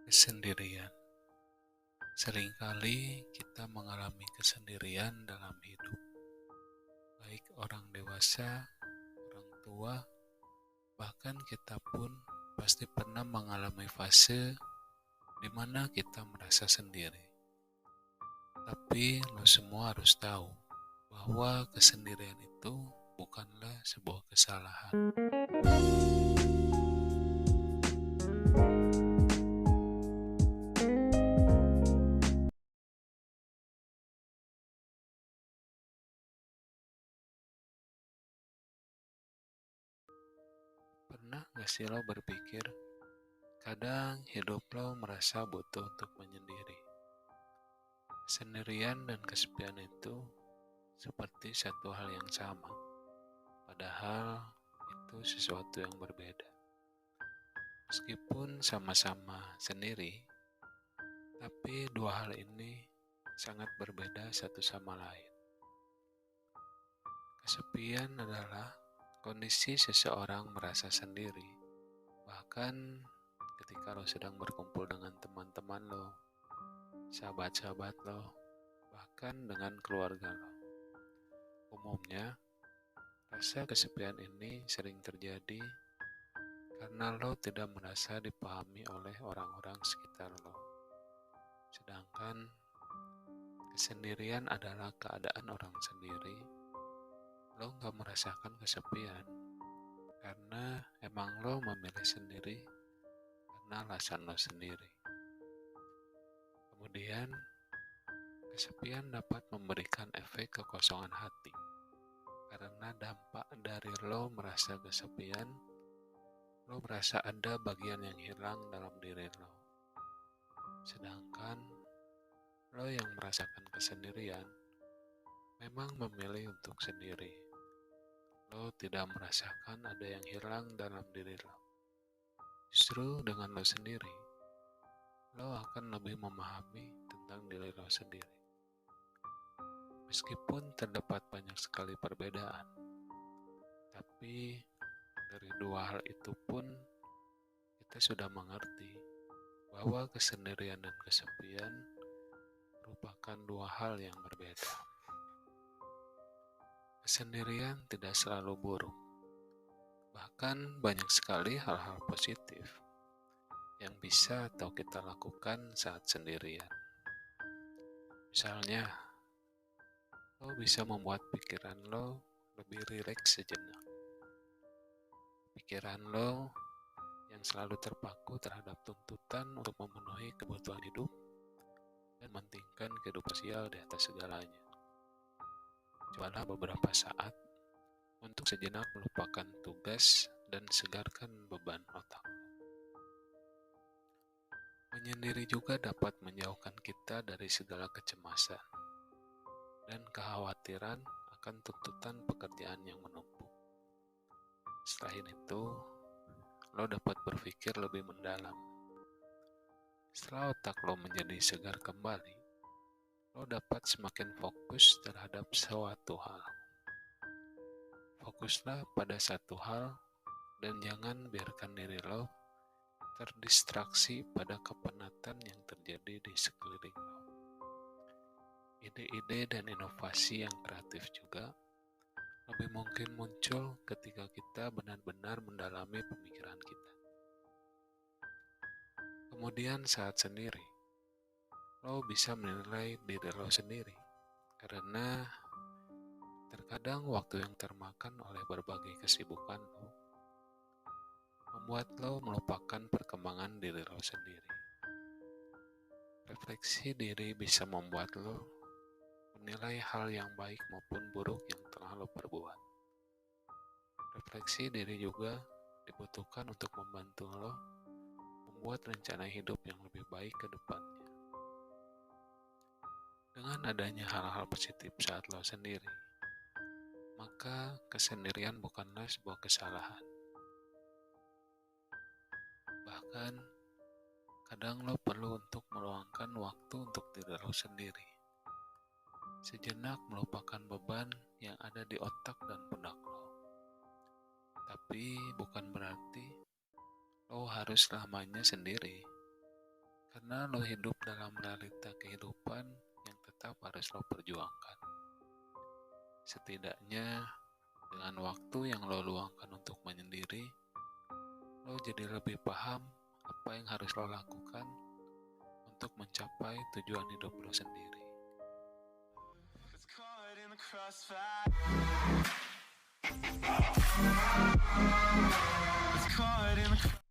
Kesendirian. Seringkali kita mengalami kesendirian dalam hidup, baik orang dewasa, orang tua, bahkan kita pun pasti pernah mengalami fase di mana kita merasa sendiri. Tapi lo semua harus tahu bahwa kesendirian itu bukanlah sebuah kesalahan. Pernah gak sih lo berpikir, kadang hidup lo merasa butuh untuk menyendiri? Sendirian dan kesepian itu seperti satu hal yang sama, padahal itu sesuatu yang berbeda. Meskipun sama-sama sendiri, tapi dua hal ini sangat berbeda satu sama lain. Kesepian adalah kondisi seseorang merasa sendiri, bahkan ketika lo sedang berkumpul dengan teman-teman lo, sahabat-sahabat lo, bahkan dengan keluarga lo. Umumnya, rasa kesepian ini sering terjadi karena lo tidak merasa dipahami oleh orang-orang sekitar lo. Sedangkan kesendirian adalah keadaan orang sendiri, lo gak merasakan kesepian karena emang lo memilih sendiri karena alasan lo sendiri. Kemudian, kesepian dapat memberikan efek kekosongan hati karena dampak dari lo merasa kesepian, lo merasa ada bagian yang hilang dalam diri lo. Sedangkan lo yang merasakan kesendirian memang memilih untuk sendiri. Lo tidak merasakan ada yang hilang dalam diri lo. Justru dengan lo sendiri, lo akan lebih memahami tentang diri lo sendiri. Meskipun terdapat banyak sekali perbedaan, tapi dari dua hal itu pun kita sudah mengerti bahwa kesendirian dan kesepian merupakan dua hal yang berbeda. Kesendirian tidak selalu buruk. Bahkan banyak sekali hal-hal positif yang bisa atau kita lakukan saat sendirian. Misalnya, lo bisa membuat pikiran lo lebih rileks sejenak. Pikiran lo yang selalu terpaku terhadap tuntutan untuk memenuhi kebutuhan hidup dan mementingkan kehidupan sosial di atas segalanya. Cobalah beberapa saat untuk sejenak melupakan tugas dan segarkan beban otak. Menyendiri juga dapat menjauhkan kita dari segala kecemasan dan kekhawatiran akan tuntutan pekerjaan yang menumpuk. Selain itu, lo dapat berpikir lebih mendalam. Setelah otak lo menjadi segar kembali, lo dapat semakin fokus terhadap suatu hal. Fokuslah pada satu hal dan jangan biarkan diri lo terdistraksi pada kepenatan yang terjadi di sekeliling lo. Ide-ide dan inovasi yang kreatif juga lebih mungkin muncul ketika kita benar-benar mendalami pemikiran kita. Kemudian saat sendiri, lo bisa menilai diri lo sendiri karena terkadang waktu yang termakan oleh berbagai kesibukan lo membuat lo melupakan perkembangan diri lo sendiri. Refleksi diri bisa membuat lo menilai hal yang baik maupun buruk yang telah lo perbuat. Refleksi diri juga dibutuhkan untuk membantu lo membuat rencana hidup yang lebih baik ke depannya. Dengan adanya hal-hal positif saat lo sendiri, maka kesendirian bukanlah sebuah kesalahan. Bahkan, kadang lo perlu untuk meluangkan waktu untuk diri lo sendiri. Sejenak melupakan beban yang ada di otak dan pundak lo. Tapi bukan berarti lo harus selamanya sendiri. Karena lo hidup dalam realita kehidupan yang tetap harus lo perjuangkan. Setidaknya dengan waktu yang lo luangkan untuk menyendiri, lo jadi lebih paham apa yang harus lo lakukan untuk mencapai tujuan hidup lo sendiri. Caught in the